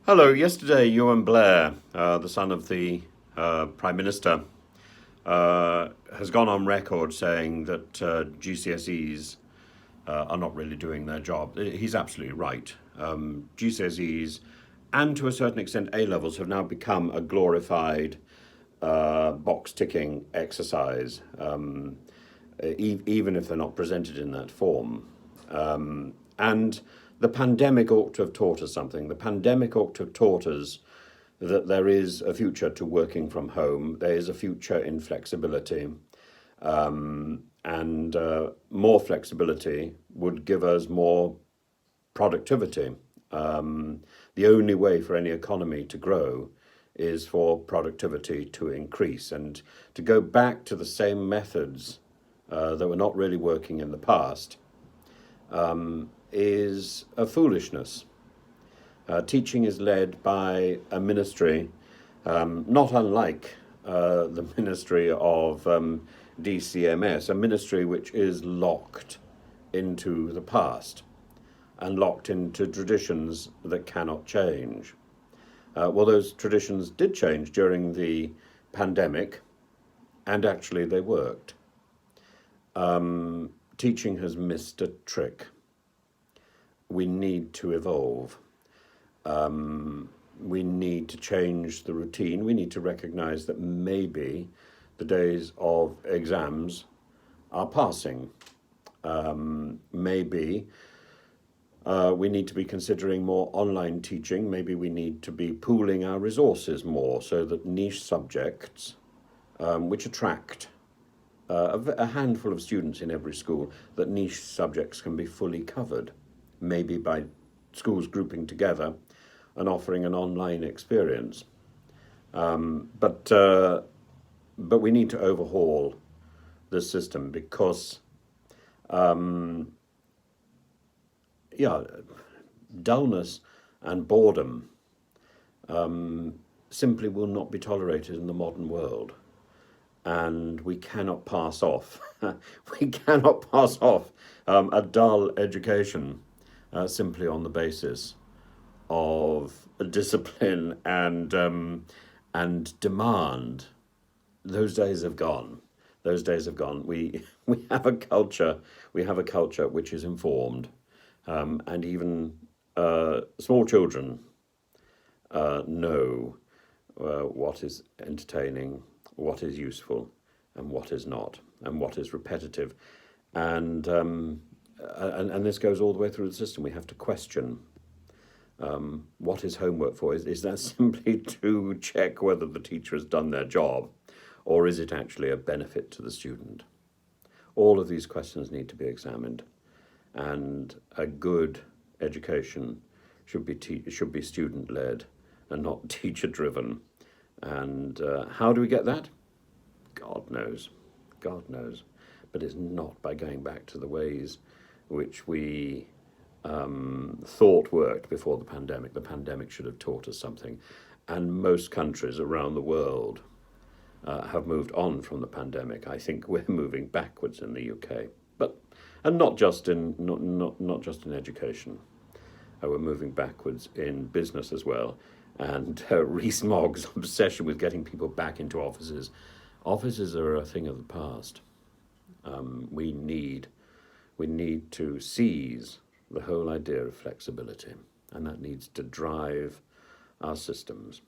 Hello. Yesterday, Ewan Blair, the son of the Prime Minister, has gone on record saying that GCSEs are not really doing their job. He's absolutely right. GCSEs and to a certain extent A levels have now become a glorified box ticking exercise, even if they're not presented in that form. And the pandemic ought to have taught us something. The pandemic ought to have taught us that there is a future to working from home. There is a future in flexibility. And more flexibility would give us more productivity. The only way for any economy to grow is for productivity to increase. And to go back to the same methods that were not really working in the past is a foolishness. Teaching is led by a ministry not unlike the ministry of DCMS, a ministry which is locked into the past and locked into traditions that cannot change. Well, those traditions did change during the pandemic, and actually they worked. Teaching has missed a trick. We need to evolve. We need to change the routine. We need to recognize that maybe the days of exams are passing. Maybe we need to be considering more online teaching. Maybe we need to be pooling our resources more so that niche subjects, which attract a handful of students in every school, that niche subjects can be fully covered, maybe by schools grouping together and offering an online experience. But we need to overhaul this system because, dullness and boredom simply will not be tolerated in the modern world. And we cannot pass off, a dull education simply on the basis of discipline and demand. Those days have gone. Those days have gone. We have a culture. We have a culture which is informed, and even small children know what is entertaining, what is useful, and what is not, and what is repetitive, and this goes all the way through the system. We have to question what is homework for. Is that simply to check whether the teacher has done their job, or is it actually a benefit to the student? All of these questions need to be examined, and a good education should be student led and not teacher driven. And how do we get that? God knows. God knows. But it's not by going back to the ways which we thought worked before the pandemic. The pandemic should have taught us something. And most countries around the world have moved on from the pandemic. I think we're moving backwards in the UK. And not just in education. We're moving backwards in business as well. And Rees-Mogg's obsession with getting people back into offices. Offices are a thing of the past. We need to seize the whole idea of flexibility, and that needs to drive our systems.